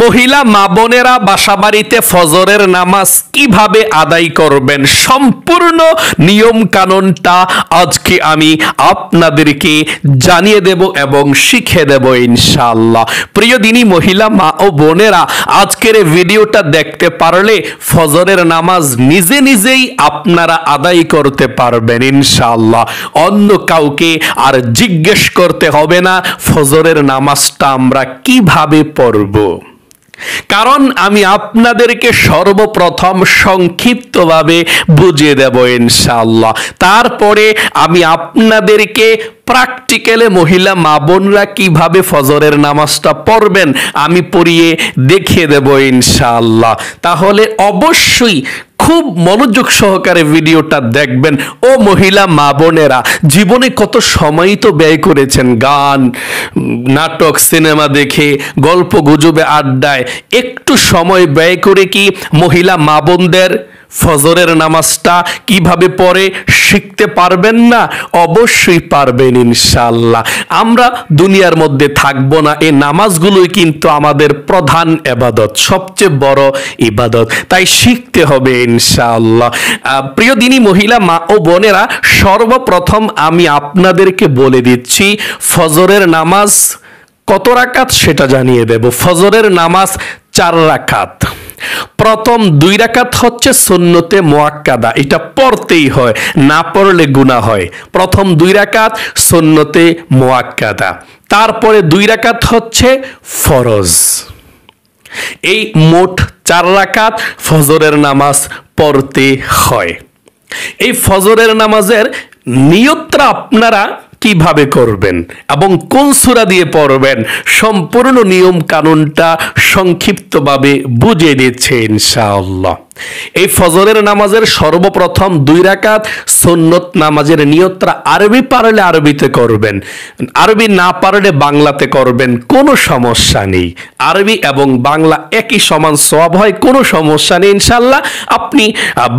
মহিলা মা বোনেরা বাসাবাড়িতে ফজরের নামাজ কিভাবে আদায় করবেন সম্পূর্ণ নিয়ম কানুনটা আজকে আমি আপনাদেরকে জানিয়ে দেব এবং শিখিয়ে দেব ইনশাআল্লাহ। প্রিয় দিনী মহিলা মা ও বোনেরা, আজকের এই ভিডিওটা দেখতে পারলে ফজরের নামাজ নিজে নিজেই আপনারা আদায় করতে পারবেন ইনশাআল্লাহ। অন্য কাউকে আর জিজ্ঞেস করতে হবে না ফজরের নামাজটা আমরা কিভাবে পড়ব, কারণ আমি আপনাদেরকে সর্বপ্রথম সংক্ষিপ্তভাবে বুঝিয়ে দেব ইনশাআল্লাহ। তারপরে আমি আপনাদেরকে প্র্যাকটিক্যালে মহিলা মা বোনরা কিভাবে ফজরের নামাজটা পড়বেন আমি পড়িয়ে দেখিয়ে দেব ইনশাআল্লাহ। তাহলে অবশ্যই খুব মনোযোগ সহকারে ভিডিওটা দেখবেন। ও মহিলা মা বোনেরা, জীবনে কত সময় তো ব্যয় করেছেন গান, নাটক, সিনেমা দেখে, গল্প গুজবে আড্ডায়। একটু সময় ব্যয় করে কি মহিলা মা বোনদের ফজরের নামাজটা কিভাবে পড়ে শিখতে পারবেন না? অবশ্যই পারবেন ইনশাআল্লাহ। আমরা দুনিয়ার মধ্যে থাকবো না, এই নামাজগুলোই কিন্তু আমাদের প্রধান ইবাদত, সবচেয়ে বড় ইবাদত, তাই শিখতে হবে ইনশাআল্লাহ। প্রিয় দিনী মহিলা মা ও বোনেরা, সর্বপ্রথম আমি আপনাদেরকে বলে দিচ্ছি ফজরের নামাজ কত রাকাত সেটা জানিয়ে দেব। ফজরের নামাজ 4 রাকাত। প্রথম 2 রাকাত হচ্ছে সুন্নতে মুআক্কাদা, এটা পড়তেই হয়, না পড়লে গুনাহ হয়। প্রথম 2 রাকাত সুন্নতে মুআক্কাদা, তারপরে 2 রাকাত হচ্ছে ফরজ। এই মোট 4 রাকাত ফজরের নামাজ পড়তে হয়। এই ফজরের নামাজের নিয়তটা আপনারা কিভাবে করবেন এবং কোন সূরা দিয়ে পড়বেন সম্পূর্ণ নিয়ম কানুনটা সংক্ষিপ্তভাবে বুঝিয়ে দিচ্ছে ইনশাআল্লাহ। এই ফজরের নামাজের সর্বপ্রথম 2 রাকাত সুন্নত নামাজের নিয়তটা আরবি পারলে আরবিতে করবেন, আরবি না পারলে বাংলাতে করবেন, কোনো সমস্যা নেই। আরবি এবং বাংলা একই সমান সওয়াব হয়, কোনো সমস্যা নেই ইনশাআল্লাহ। আপনি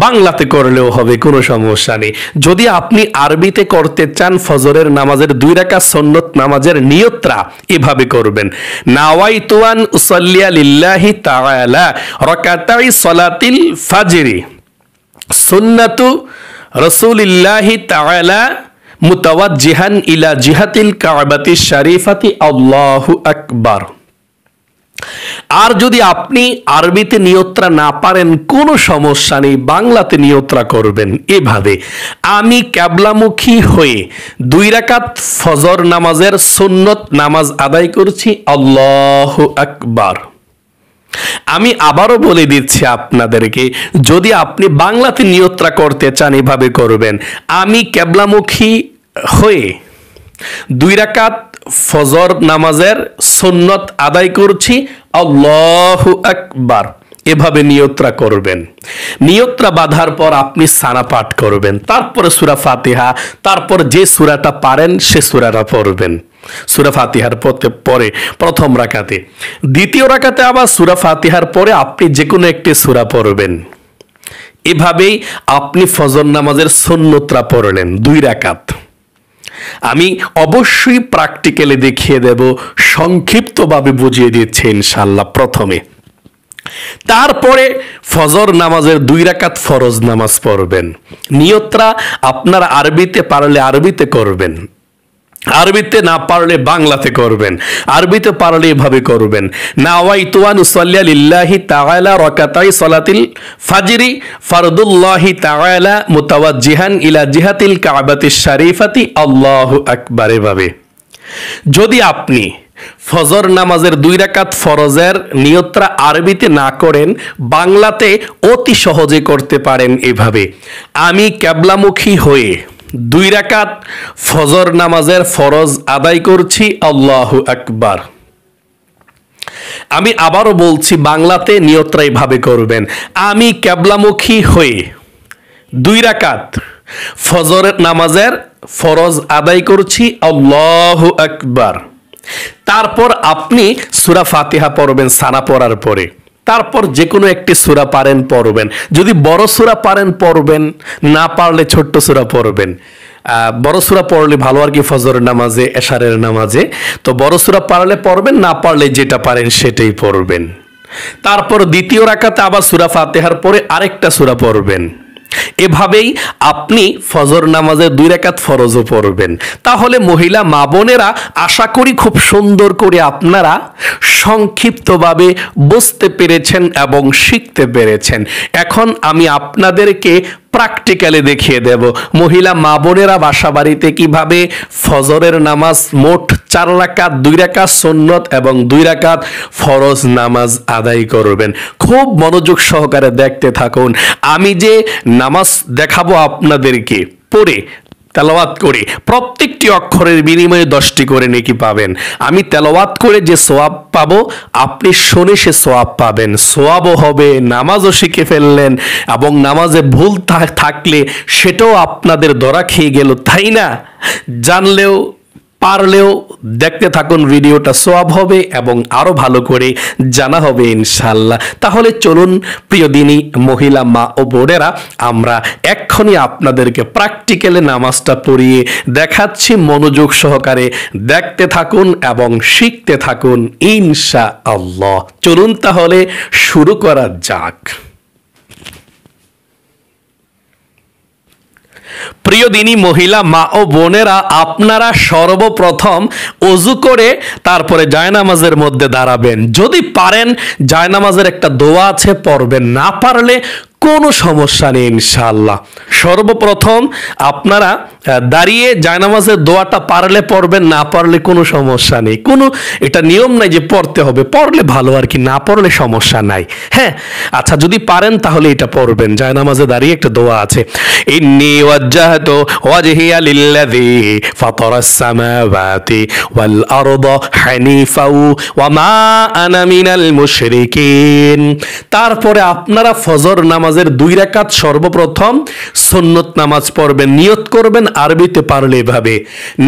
বাংলাতে করলেও হবে, কোনো সমস্যা নেই। যদি আপনি আরবিতে করতে চান ফজরের নামাজের 2 রাকাত সুন্নত নামাজের নিয়তটা এভাবে করবেন: নাওয়াইতু আন উসাল্লিয়া লিল্লাহি তাআলা রাকাতাই সালাতিল ফাজরি সুন্নাতু রাসূলিল্লাহি তাআলা মুতাওয়াজ্জিহান ইলা জিহাতিল কাবাতিশ শরীফাতি আল্লাহু আকবার। আর যদি আপনি আরবিতে নিয়তরা না পারেন কোনো সমস্যা নেই, বাংলাতে নিয়তরা করবেন এভাবে: আমি কিবলামুখী হয়ে 2 রাকাত ফজর নামাজের সুন্নত নামাজ আদায় করছি, আল্লাহু আকবার। আমি আবারও বলে দিচ্ছি আপনাদেরকে, যদি আপনি বাংলাতে নিয়তরা করতে চান এভাবে করবেন: আমি কিবলামুখী হয়ে 2 রাকাত ফজর নামাজের সুন্নত আদায় করছি, আল্লাহু আকবার। এভাবে নিয়তরা করবেন। নিয়তরা বাঁধার পর আপনি সানা পাঠ করবেন, তারপরে সূরা ফাতিহা, তারপর যে সূরাটা পারেন সে সূরাটা পড়বেন। সূরা ফাতিহার পরে প্রথম রাকাতে, দ্বিতীয় রাকাতে আবার সূরা ফাতিহার পরে আপনি যে কোনো একটি সূরা পড়বেন। এভাবেই আপনি ফজর নামাজের সুন্নতরা পড়লেন 2 রাকাত। আমি অবশ্যই প্র্যাকটিক্যালি দেখিয়ে দেব, সংক্ষিপ্তভাবে বুঝিয়ে দিচ্ছি ইনশাআল্লাহ। প্রথমে তারপরে ফজর নামাজের 2 রাকাত ফরজ নামাজ পড়বেন। নিয়তরা আপনারা আরবিতে পারলে আরবিতে করবেন, আরবিতে না পারলে বাংলাতে করবেন। আরবিতে পারলে এভাবে করবেন: নাওয়াইতু আন উসাল্লিয়া লিল্লাহি তাআলা রাকাতাই সালাতিল ফাজরি ফারদুল্লাহি তাআলা মুতাওয়াজ্জিহান ইলা জিহাতিল কাবাতিশ শরীফাতি আল্লাহু আকবার। এভাবে যদি আপনি ফজর নামাজের 2 রাকাত ফরজের নিয়তরা আরবিতে না করেন, বাংলাতে অতি সহজে করতে পারেন এভাবে: আমি কিবলামুখী হয়ে 2 রাকাত ফজর নামাজের ফরজ আদায় করছি, আল্লাহু আকবার। আমি আবারও বলছি, বাংলাতে নিয়তরা এভাবে করবেন: আমি কিবলামুখী হয়ে 2 রাকাত ফজর নামাজের ফরজ আদায় করছি, আল্লাহু আকবার। তারপর আপনি সূরা ফাতিহা পড়বেন সানা পড়ার পরে, তারপর যে কোনো একটি সূরা পারেন পড়বেন। যদি বড় সূরা পারেন পড়বেন, না পারলে ছোট্ট সূরা পড়বেন। বড় সূরা পড়লে ভালো আর কি ফজরের নামাজে, এশারের নামাজে। তো বড় সূরা পারলে পড়বেন, না পারলে যেটা পারেন সেটাই পড়বেন। তারপর দ্বিতীয় রাকাতে আবার সূরা ফাতিহার পরে আরেকটা সূরা পড়বেন। এভাবেই আপনি ফজর নামাজের 2 রাকাত ফরজও পড়বেন। তাহলে মহিলা মা বোনেরা আশা করি খুব সুন্দর করে আপনারা সংক্ষিপ্তভাবে বুঝতে পেরেছেন এবং শিখতে পেরেছেন। এখন আমি আপনাদেরকে প্র্যাকটিক্যালি দেখিয়ে দেব মহিলা মা বোনেরা বাসা বাড়িতে কিভাবে ফজরের নামাজ মোট 4 রাকাত, 2 রাকাত সুন্নত এবং 2 রাকাত ফরজ নামাজ আদায় করবেন। খুব মনোযোগ সহকারে দেখতে থাকুন। আমি যে নামাজ দেখাবো আপনাদেরকে পড়ে তেলাওয়াত করে প্রত্যেকটি অক্ষরের বিনিময়ে 10টি করে নেকি পাবেন। আমি তেলাওয়াত করে যে সওয়াব পাবো আপনি শুনে সে সওয়াব পাবেন, সওয়াবও হবে, নামাজও শিখে ফেললেন এবং নামাজে ভুল থাকলে সেটাও আপনাদের ধরা খেয়ে গেল, তাই না? জানলেও পারলেও দেখতে থাকুন, ভিডিওটা সওয়াব হবে এবং আরো ভালো করে জানা হবে ইনশাআল্লাহ। তাহলে চলুন প্রিয় দিনী মহিলা মা ও বোনেরা, আমরা এক্ষুনি আপনাদেরকে প্র্যাকটিক্যালি নামাজটা পড়িয়ে দেখাচ্ছি। মনোযোগ সহকারে দেখতে থাকুন এবং শিখতে থাকুন ইনশাআল্লাহ। চলুন তাহলে শুরু করা যাক। প্রিয় দিনী মহিলা মা ও বোনেরা, আপনারা সর্বপ্রথম ওযু করে তারপরে জায়নামাজের মধ্যে দাঁড়াবেন। যদি পারেন জায়নামাজের একটা দোয়া আছে পড়বেন, না পারলে কোনো সমস্যা নেই ইনশাআল্লাহ। সর্বপ্রথম আপনারা দাঁড়িয়ে জায়নামাজের দোয়াটা পারলে পড়বেন, না পারলে কোনো সমস্যা নেই। কোনো এটা নিয়ম নাই যে পড়তে হবে, পড়লে ভালো আর কি, না পড়লে সমস্যা নাই। হ্যাঁ, আচ্ছা যদি পারেন তাহলে এটা পড়বেন। জায়নামাজে দাঁড়িয়ে একটা দোয়া আছে, ইন্নী ওয়াজ্জাহতু ওয়াজহিয়া লিল্লাযী ফাতারাস সামাওয়াতি ওয়াল আরদা হানিফাও ওয়া মা আনা মিনাল মুশরিকিন। তারপরে আপনারা ফজর নামাজের 2 রাকাত সর্বপ্রথম সুন্নত নামাজ পড়বেন, নিয়ত করবেন আরবিতে পারলে এভাবে,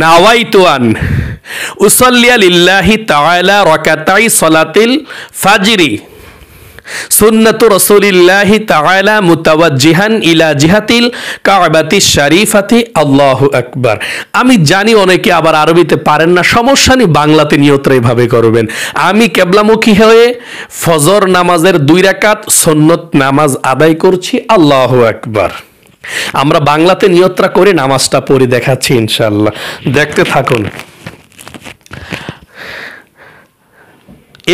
নাওয়াইতু আন উসাল্লিয়া লিল্লাহি তাআলা রাকাতাই সালাতিল ফাজরি সুন্নাতু রাসূলিল্লাহি তাআলা মুতাওয়াজ্জিহান ইলা জিহাতিল কাবাতিশ শরীফাতি আল্লাহু আকবার। আমি জানি অনেকে আবার আরবিতে পারেন না, সমস্যা নেই, বাংলাতে নিয়তটা এভাবে করবেন। আমি কিবলামুখী হয়ে ফজর নামাজের 2 রাকাত সুন্নত নামাজ আদায় করছি, আল্লাহু আকবার। আমরা বাংলাতে নিয়তটা করে নামাজটা পড়ে দেখাচ্ছি ইনশাআল্লাহ, দেখতে থাকুন।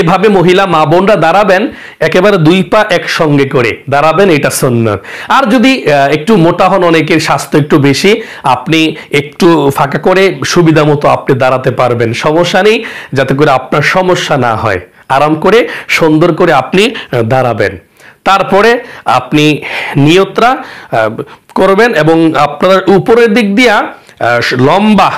এভাবে মহিলা মা বোনরা দাঁড়াবেন, একেবারে 2 পা একসঙ্গে করে দাঁড়াবেন, এটা সুন্নাত। আর যদি একটু মোটা হন, অনেকের স্বাস্থ্য একটু বেশি, আপনি একটু ফাঁকা করে সুবিধা মতো আপনি দাঁড়াতে পারবেন, সমস্যা নেই, যাতে করে আপনার সমস্যা না হয়। আরাম করে সুন্দর করে আপনি দাঁড়াবেন। তারপরে আপনি নিয়তরা করবেন এবং আপনার উপরের দিক দিয়া লম্বা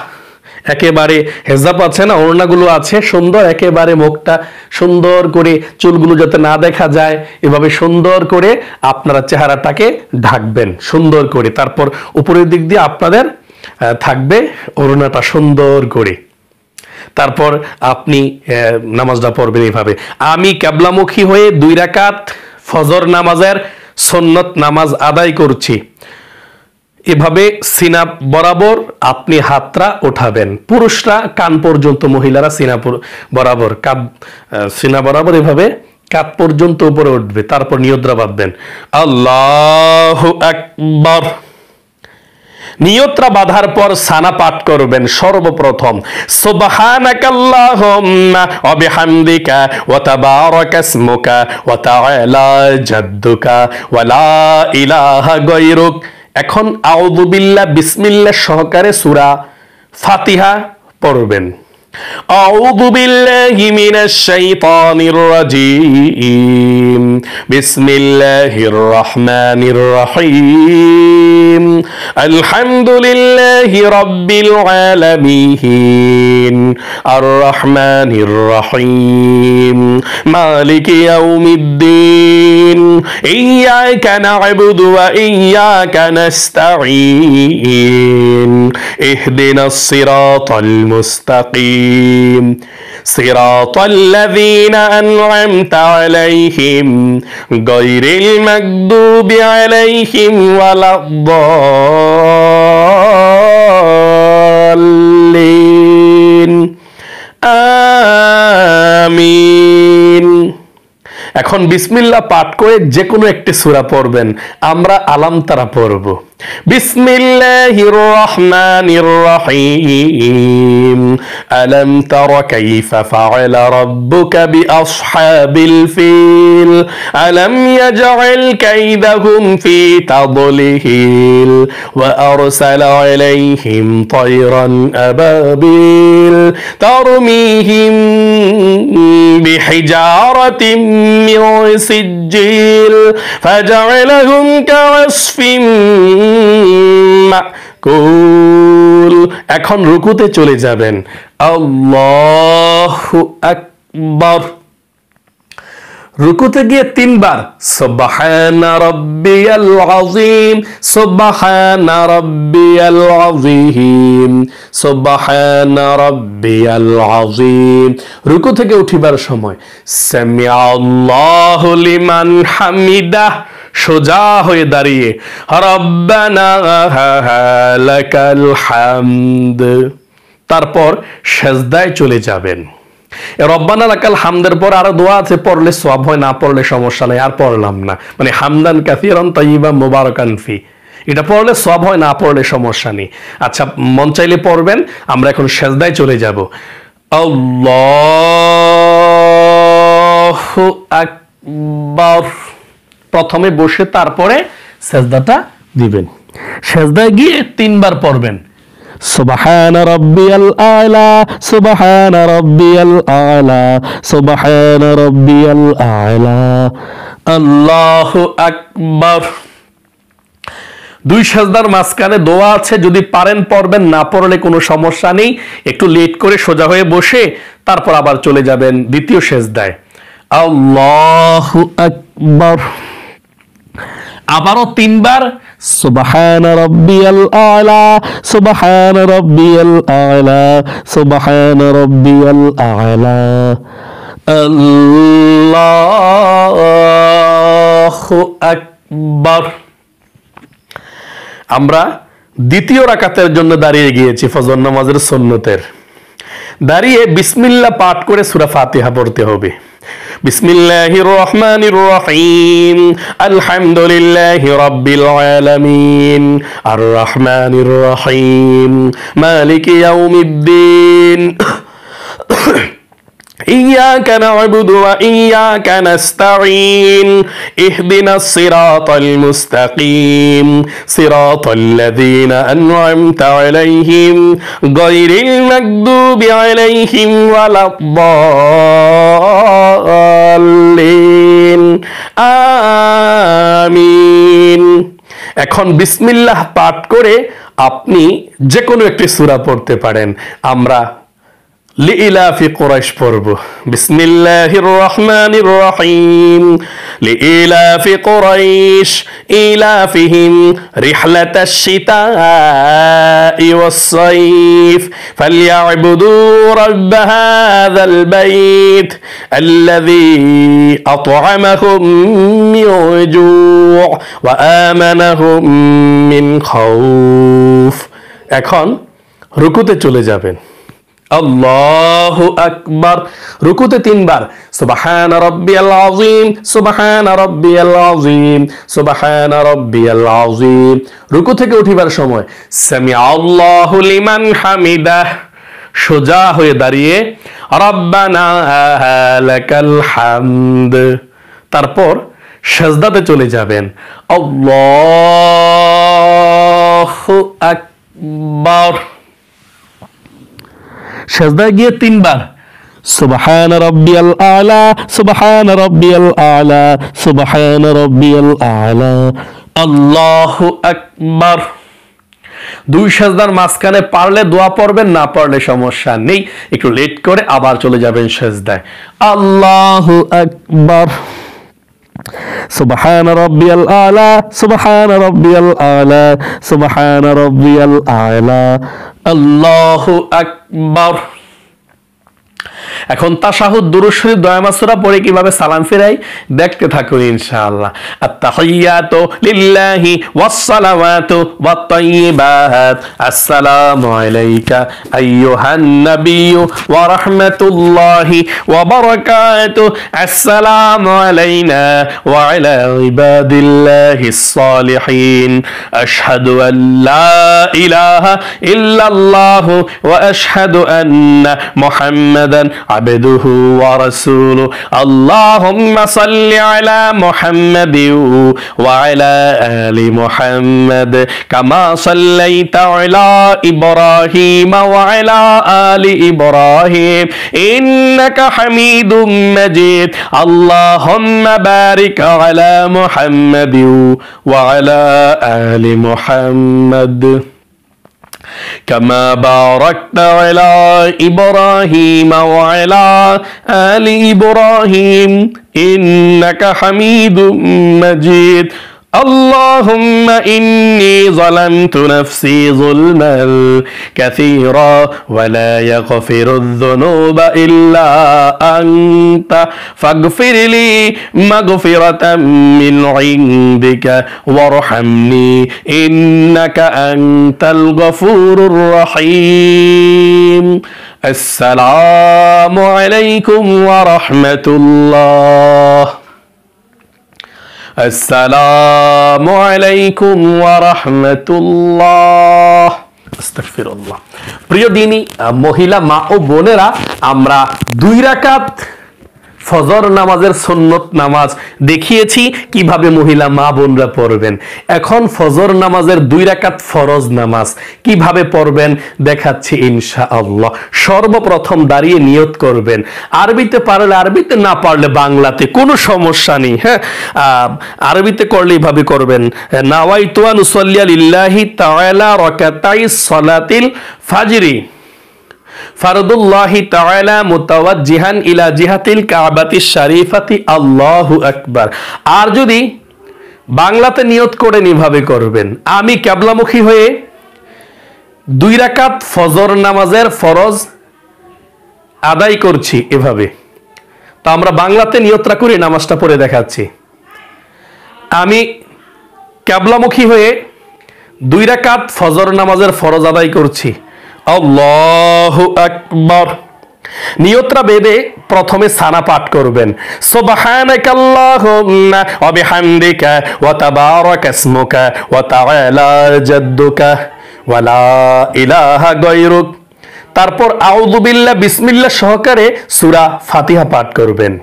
একেবারে হেজাব আছে না, ওড়নাগুলো আছে সুন্দর, একেবারে মুখটা সুন্দর করে, চুলগুলো যাতে না দেখা যায়, এভাবে সুন্দর করে আপনারা চেহারাটাকে ঢাকবেন সুন্দর করে। তারপর উপরের দিক দিয়ে আপনাদের থাকবে ওড়নাটা সুন্দর করে। তারপর আপনি নামাজটা পড়বেন এইভাবে, আমি কিবলামুখী হয়ে 2 রাকাত ফজর নামাজের সুন্নত নামাজ আদায় করছি। এভাবে সিনা বরাবর আপনি হাতটা উঠাবেন, পুরুষরা কান পর্যন্ত, মহিলারা সিনা বরাবর, সিনা বরাবর এভাবে কাঁধ পর্যন্ত উপরে উঠবে। তারপর নিয়তরা বাঁধবেন, আল্লাহু আকবার। নিয়তরা বাঁধার পর সানা পাঠ করবেন। সর্বপ্রথম সুবহানাকাল্লাহুম্মা ওয়া বিহামদিকা ওয়া তাবারাকা ইসমুকা ওয়া তাআলা জাদ্দুকা ওয়া লা ইলাহা গায়রুক। এখন আউযু বিল্লাহ বিসমিল্লাহ সহকারে সূরা ফাতিহা পড়বেন। আউযু বিল্লাহি মিনাশ শাইতানির রাজীম, বিসমিল্লাহির রহমানির রহিম, আলহামদুলিল্লাহি রাব্বিল আলামিন, আর রহমানির রহিম, মালিকি ইয়াউমিদ্দিন, ইয়্যাকা না'বুদু ওয়া ইয়্যাকা নাস্তাঈন, ইহদিনাস সিরাতাল মুস্তাকিম, صراط الذين أنعمت عليهم غير المغضوب عليهم ولا الضالين آمين। এখন বিসমিল্লাহ পাঠ করে যে কোনো একটি সূরা পড়বেন। আমরা আলাম তারা পড়ব। বিসমিল্লাহির রহমানির রহিম। আলাম তারা কাইফা ফাআলা রাব্বুকা বিআসহাবিল ফিল। আলাম ইয়াজআল কাইদাহুম ফি তাদলিল ওয়া আরসালা আলাইহিম তায়রান আবাবিল তারমিহিম বিহিজারাতিন মিন সিজ্জিল ফাজআলাহুম কাআসফিন মাকুল। এখন রুকুতে চলে যাবেন। আল্লাহু আকবার। রুকুতে গিয়ে 3 বার সুবহানা রাব্বিয়াল আযীম, সুবহানা রাব্বিয়াল আযীম, সুবহানা রাব্বিয়াল আযীম। রুকু থেকে উঠিবার সময় সামিআল্লাহু লিমান হামিদাহ, সোজা হয়ে দাঁড়িয়ে রব্বানা লাকাল হামদ। তারপর সেজদায় চলে যাবেন। রব্বানা লাকাল হামদের পর আরো দোয়া আছে, পড়লে সওয়াব হয়, না পড়লে সমস্যা নাই, আর পড়লাম না। মানে হামদান কাসীরান তাইয়িবান মুবারাকান ফি, এটা পড়লে সওয়াব হয়, না পড়লে সমস্যা নেই। আচ্ছা, মন চাইলে পড়বেন। আমরা এখন সেজদায় চলে যাব। আল্লাহু আকবার। প্রথমে বসে তারপরে সেজদাটা দিবেন। সেজদায় গিয়ে 3 বার পড়বেন সুবহান রাব্বিয়াল আলা, সুবহান রাব্বিয়াল আলা, সুবহান রাব্বিয়াল আলা। আল্লাহু আকবার। 2 সেজদার মাঝখানে দোয়া আছে, যদি পারেন পড়বেন, না পড়লে কোনো সমস্যা নেই। একটু লেট করে সোজা হয়ে বসে তারপর আবার চলে যাবেন দ্বিতীয় সেজদায়। আল্লাহু আকবার। আবারও 3 বার সুবহান রাব্বিয়াল আলা, সুবহান রাব্বিয়াল আলা, সুবহান রাব্বিয়াল আলা। আল্লাহু আকবার। আমরা দ্বিতীয় রাকাতের জন্য দাঁড়িয়ে গিয়েছি, ফজর নামাজের সুন্নতের। দাঁড়িয়ে বিসমিল্লাহ পাঠ করে সূরা ফাতিহা পড়তে হবে। বিসমিল্লাহির রহমানির রহিম। আলহামদুলিল্লাহি রাব্বিল আলামিন আর রহমানির রহিম মালিকি ইয়াউমিদ্দিন إياك نعبد وإياك نستعين اهدنا الصراط المستقيم صراط الذين أنعمت عليهم غير المغضوب عليهم ولا الضالين آمين। এখন বিসমিল্লাহ পাঠ করে আপনি যে কোনো একটি সূরা পড়তে পারেন। আমরা লিইলাফি কুরাইশ পড়ব। বিসমিল্লাহির রহমানির রহিম। লিইলাফি কুরাইশ ইলাফিহিম রিহলাতাশ শিতাই ওয়াস সাইফ ফালইয়াবুদু রাব্ব হাযাল বাইত আল্লাযী আত'আমাহুম মিন জু' ওয়া আমানাহুম মিন খাউফ। এখন রুকুতে চলে যাবেন। আল্লাহু আকবার। রুকুতে 3 বার সুবহান রাব্বিয়াল আযীম, সুবহান রাব্বিয়াল আযীম, সুবহান রাব্বিয়াল আযীম। রুকু থেকে উঠিবার সময় সামিআল্লাহু লিমান হামিদাহ, সোজা হয়ে দাঁড়িয়ে রব্বানা লাকাল হামদ। তারপর সেজদাতে চলে যাবেন। আল্লাহু আকবার। সেজদায় গিয়ে 3 বার সুবহান রাব্বিয়াল আলা, সুবহান রাব্বিয়াল আলা, সুবহান রাব্বিয়াল আলা। আল্লাহু আকবার। 2 সেজদার মাঝখানে পারলে দোয়া পড়বেন, না পড়লে সমস্যা নেই। একটু লেট করে আবার চলে যাবেন সেজদায়। আল্লাহু আকবার। সুবহান রাব্বিয়াল আলা, সুবহান রাব্বিয়াল আলা, সুবহান রাব্বিয়াল আলা। আল্লাহু আকবার। এখন তাশাহুদ দুরূদ শরীফ দোয়া মাসুরা পড়ে কিভাবে সালাম ফিরাই দেখতে থাকুন ইনশাআল্লাহ। আত-তাহিয়াতু লিল্লাহি ওয়াস-সালাওয়াতু ওয়াত-তাইয়্যিবাত আসসালামু আলাইকা আইয়ুহান নাবিয়্যু ওয়া রাহমাতুল্লাহি ওয়া বারাকাতুহু আসসালামু আলাইনা ওয়া আলা ইবাদিল্লাহিস সালিহিন আশহাদু আল লা ইলাহা ইল্লাল্লাহু ওয়া আশহাদু আন্না মুহাম্মাদান আবদুহু ওয়া রাসূলুহু আল্লাহুম্মা সাল্লি আলা মুহাম্মাদিন ওয়া আলা আলি মুহাম্মাদ কামা সাল্লাইতা আলা ইব্রাহিম ওয়া আলা আলি ইব্রাহিম ইন্নাকা হামিদুম মাজিদ আল্লাহুম্মা বারিক আলা মুহাম্মাদিন ওয়া আলা আলি মুহাম্মাদ كما باركت على إبراهيم وعلى آل إبراهيم إنك حميد مجيد اللهم إني ظلمت نفسي ظلما كثيرا ولا يغفر الذنوب إلا أنت فاغفر لي مغفرة من عندك وارحمني إنك أنت الغفور الرحيم السلام عليكم ورحمة الله আসসালামু আলাইকুম ওয়া রাহমাতুল্লাহ আস্তাগফিরুল্লাহ। প্রিয় দিনী মহিলা মা ও বোনেরা, আমরা 2 রাকাত ফজর নামাজের সুন্নত নামাজ দেখিয়েছি কিভাবে মহিলা মা বোনরা পড়বেন। এখন ফজর নামাজের 2 রাকাত ফরজ নামাজ কিভাবে পড়বেন দেখাচ্ছি ইনশাআল্লাহ। সর্বপ্রথম দাঁড়িয়ে নিয়ত করবেন। আরবিতে পারলে আরবিতে, না পারলে বাংলাতে, কোনো সমস্যা নেই। হ্যাঁ, আরবিতে করলে এইভাবে করবেন, নাওয়াইতু আন উসাল্লিয়া লিল্লাহি তাআলা রাকাতাইস সালাতিল ফাজরি ফারদুল্লাহি তাআলা মুতাওয়াজ্জিহান ইলা জিহাতিল কাবাতিশ শরীফাতি আল্লাহু আকবার। আর যদি বাংলাতে নিয়ত করেন এভাবে করবেন, আমি কিবলামুখী হয়ে 2 রাকাত ফজর নামাজের ফরজ আদায় করছি এভাবে। তো আমরা বাংলাতে নিয়তটা করে নামাজটা পড়ে দেখাচ্ছি। আমি কিবলামুখী হয়ে 2 রাকাত ফজর নামাজের ফরজ আদায় করছি। আল্লাহু আকবার। নিয়তটা বেদে প্রথমে সানা পাঠ করবেন, সুবহানাকাল্লাহুম্মা ওয়া বিহামদিকা ওয়া তাবারাকা ইসমুকা ওয়া তাআলা জাদ্দুকা ওয়া লা ইলাহা গায়রুক। তারপর আউযু বিল্লাহ বিসমিল্লাহ সহকারে সূরা ফাতিহা পাঠ করবেন।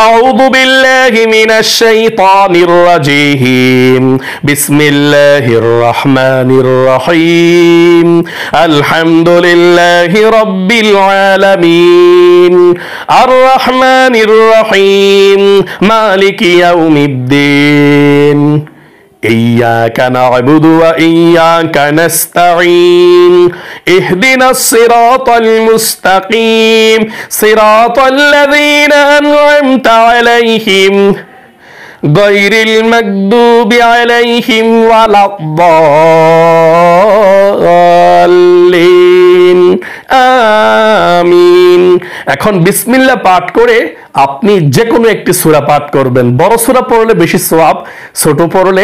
أعوذ بالله من الشيطان الرجيم بسم الله الرحمن الرحيم الحمد لله رب العالمين الرحمن الرحيم مالك يوم الدين إياك نعبد وإياك نستعين اهدنا الصراط المستقيم صراط الذين أنعمت عليهم غير المغضوب عليهم ولا الضالين আমিন। এখন বিসমিল্লাহ পাঠ করে আপনি যে কোনো একটি সূরা পাঠ করবেন। বড় সূরা পড়লে বেশি সওয়াব, ছোট পড়লে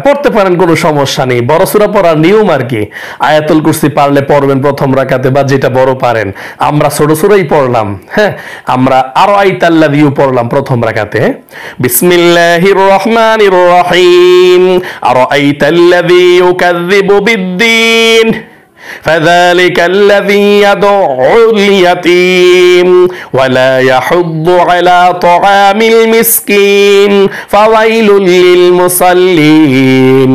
পড়তে পারেন, কোনো সমস্যা নেই। বড় সূরা পড়ার নিয়ম আর কি, আয়াতুল কুরসি পারলে পড়বেন প্রথম রাকাতে বা যেটা বড় পারেন। আমরা ছোট সূরাই পড়লাম। হ্যাঁ, আমরা আরাইতাল্লাযীও পড়লাম প্রথম রাকাতে। বিসমিল্লাহির রহমানির রহিম আরাইতাল্লাযী ইউকাযযিবু বিদ্দীন فذلك الذي يدعو اليتيم ولا يحض على طعام المسكين فويل للمصلين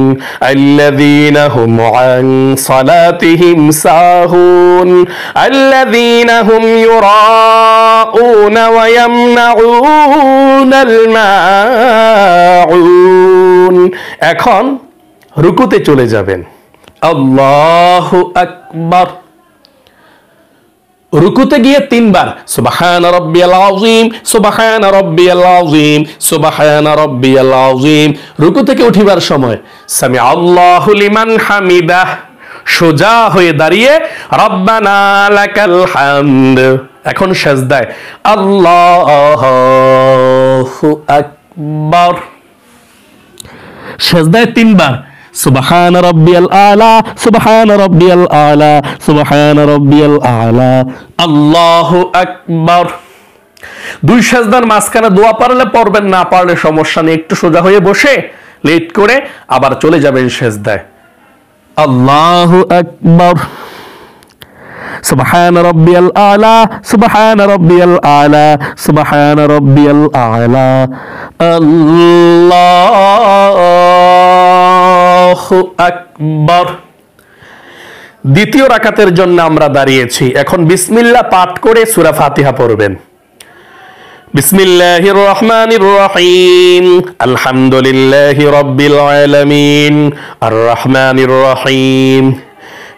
الذين هم عن صلاتهم ساهون الذين هم يراءون ويمنعون الماعون। এখন রুকুতে চলে যাবেন। আল্লাহু আকবার। রুকুতে গিয়ে 3 বার সুবহান রাব্বিয়াল আযীম সুবহান রাব্বিয়াল আযীম সুবহান রাব্বিয়াল আযীম। রুকু থেকে উঠিবার সময় সামি আল্লাহু লিমান হামিদাহ, সোজা হয়ে দাঁড়িয়ে রব্বানা লাকাল হামদ এখন সেজদায় আল্লাহু আকবার, সেজদায় 3 বার সুবহান রাব্বিয়াল আলা, সুবহান রাব্বিয়াল আলা, সুবহান রাব্বিয়াল আলা, আল্লাহু আকবার। 2 সেজদার মাঝখানে দোয়া পারলে পড়বেন, না পারলে সমস্যা নেই, একটু সোজা হয়ে বসে লেট করে আবার চলে যাবেন সেজদায়। আল্লাহু আকবার, সুবহান রাব্বিয়াল আলা, সুবহান রাব্বিয়াল আলা, সুবহান রাব্বিয়াল আলা, আল্লাহু আকবার। দ্বিতীয় রাকাতের জন্য আমরা দাঁড়িয়েছি, এখন বিসমিল্লাহ পাঠ করে সূরা ফাতিহা পড়বেন। বিসমিল্লাহির রহমানির রহিম, আলহামদুলিল্লাহি রাব্বিল আলামিন, আর রহমানির রহিম,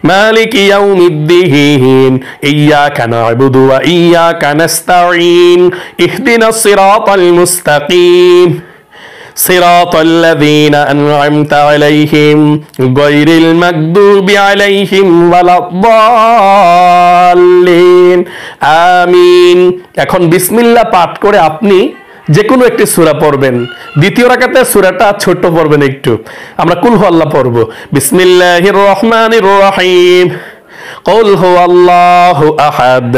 মালিকি ইয়াউমিদ্দিন, ইয়্যাকা না'বুদু ওয়া ইয়্যাকা নাস্তাঈন, ইহদিনাস সিরাতাল মুস্তাকিম, সিরাতাল লাযীনা আন'আমতা আলাইহিম, গায়রিল মাগদুবি আলাইহিম ওয়ালাদ-দাল্লিন, আমিন। এখন বিসমিল্লাহ পাঠ করে আপনি যে কোনো একটি সূরা পড়বেন। দ্বিতীয় রাকাতে সূরাটা ছোট পড়বেন একটু, আমরা কুল হু আল্লাহ পড়ব। বিসমিল্লাহির রহমানির রহিম, قل هو الله أحد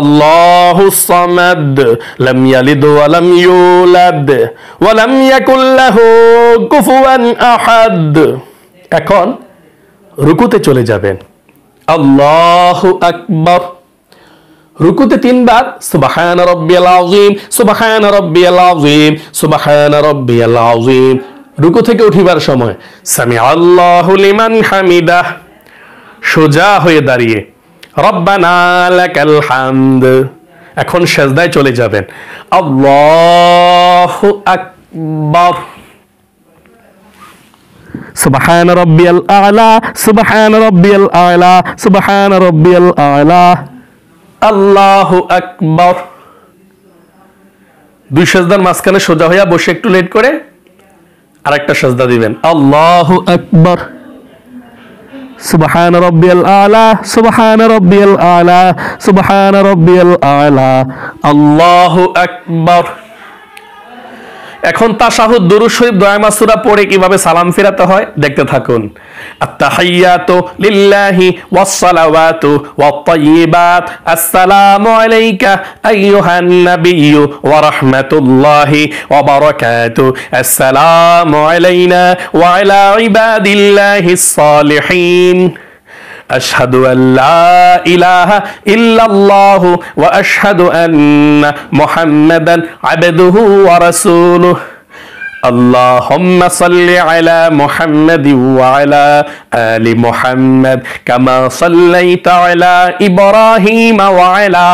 الله الصمد لم يلد ولم يولد ولم يكن له كفوا أحد। এখন রুকুতে চলে যাবেন, আল্লাহু আকবার। রুকুতে 3 বার সুবহান রাব্বিয়াল আযীম, সুবহান রাব্বিয়াল আযীম, সুবহান রাব্বিয়াল আযীম। রুকু থেকে উঠিবার সময় সামিআল্লাহু লিমান হামিদাহ, সোজা হয়ে দাঁড়িয়ে রব্বানা লাকাল হামদ। এখন সেজদায় চলে যাবেন, আল্লাহু আকবার, সুবহান রাব্বিয়াল আলা, সুবহান রাব্বিয়াল আলা, সুবহান রাব্বিয়াল আলা, আল্লাহু আকবার। 2 সেজদার মাঝখানে সোজা হইয়া বসে একটু লেট করে আরেকটা সেজদা দিবেন, আল্লাহু আকবার, সুবহান রাব্বিয়াল আলা, সুবহান রাব্বিয়াল আলা, সুবহান রাব্বিয়াল আলা, আল্লাহু আকবার। এখন তাশাহুদ, দুরূদ শরীফ, দোয়া মাসুরা পড়ে কিভাবে সালাম ফেরাতে হয় দেখতে থাকুন। আত-তাহিয়াতু লিল্লাহি ওয়াস-সালাওয়াতু ওয়াত-তাইয়্যিবাত, আসসালামু আলাইকা আইয়ুহান নাবিয়্যু ওয়া রাহমাতুল্লাহি ওয়া বারাকাতুহু, আসসালামু আলাইনা ওয়া আলা ইবাদিল্লাহিস সালিহিন, আশহাদু আল্লা ইলাহা ইল্লাল্লাহু ওয়া আশহাদু আন্না মুহাম্মাদান আবদুহু ওয়া রাসূলুহু, আল্লাহুম্মা সাল্লি আলা মুহাম্মাদিন ওয়া আলা আলি মুহাম্মাদ কামা সাল্লাইতা আলা ইব্রাহিম ওয়া আলা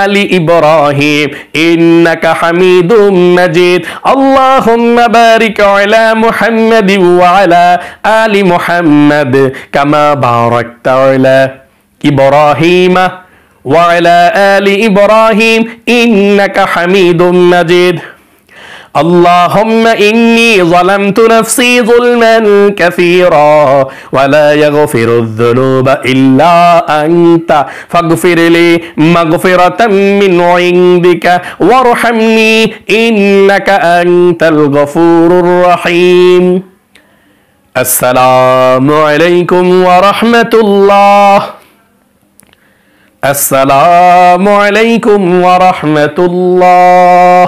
আলি ইব্রাহিম ইন্নাকা হামিদুম মাজিদ, আল্লাহুম্মা বারিক আলা মুহাম্মাদিন ওয়া আলা আলি মুহাম্মাদ কামা বারাকতা আলা ইব্রাহিম ওয়া আলা আলি ইব্রাহিম ইন্নাকা হামিদুম মাজিদ। اللهم إني ظلمت نفسي ظلما كثيرا ولا يغفر الذنوب إلا أنت فاغفر لي مغفرة من عندك وارحمني إنك أنت الغفور الرحيم. السلام عليكم ورحمة الله. السلام عليكم ورحمة الله.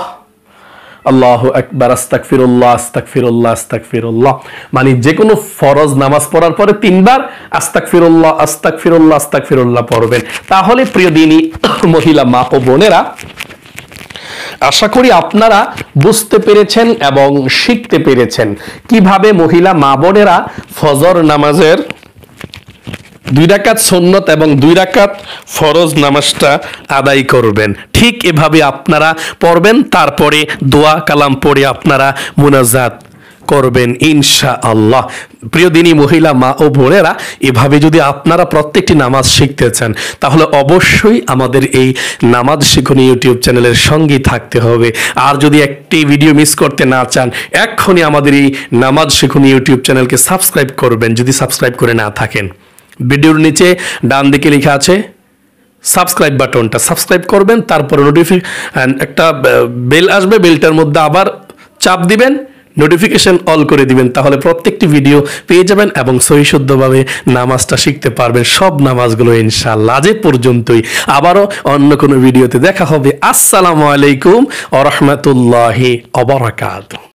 আল্লাহু আকবার, আস্তাগফিরুল্লাহ, আস্তাগফিরুল্লাহ, আস্তাগফিরুল্লাহ। মানে যে কোনো ফরজ নামাজ পড়ার পরে 3 বার আস্তাগফিরুল্লাহ, আস্তাগফিরুল্লাহ, আস্তাগফিরুল্লাহ পড়বেন। তাহলে প্রিয় দিনী মহিলা মা ও বোনেরা, আশা করি আপনারা বুঝতে পেরেছেন এবং শিখতে পেরেছেন কিভাবে মহিলা মা বোনেরা ফজর নামাজের 2 রাকাত সুন্নত এবং 2 রাকাত ফরজ নামাজটা আদায় করবেন। ঠিক এভাবে আপনারা পড়বেন, তারপরে দোয়া কালাম পড়ে আপনারা মুনাজাত করবেন ইনশাআল্লাহ। প্রিয় দিনী মহিলা মা ও বোনেরা, এভাবে যদি আপনারা প্রত্যেকটি নামাজ শিখতে চান তাহলে অবশ্যই আমাদের এই নামাজ শিখুন ইউটিউব চ্যানেলের সঙ্গেই থাকতে হবে। আর যদি একটি ভিডিও মিস করতে না চান, এক্ষুনি আমাদের এই নামাজ শিখুন ইউটিউব চ্যানেলকে সাবস্ক্রাইব করবেন যদি সাবস্ক্রাইব করে না থাকেন। ভিডিওর নিচে ডান দিকে লেখা আছে সাবস্ক্রাইব বাটনটা সাবস্ক্রাইব করবেন, তারপরে একটা বেল আসবে, বেলটার মধ্যে আবার চাপ দিবেন, নোটিফিকেশন অল করে দিবেন, তাহলে প্রত্যেকটি ভিডিও পেয়ে যাবেন এবং সহি শুদ্ধভাবে নামাজটা শিখতে পারবেন, সব নামাজগুলো ইনশাআল্লাহ। আজ পর্যন্তই, আবারও অন্য কোনো ভিডিওতে দেখা হবে। আসসালামু আলাইকুম ওয়া রাহমাতুল্লাহি ওয়া বারাকাতুহু।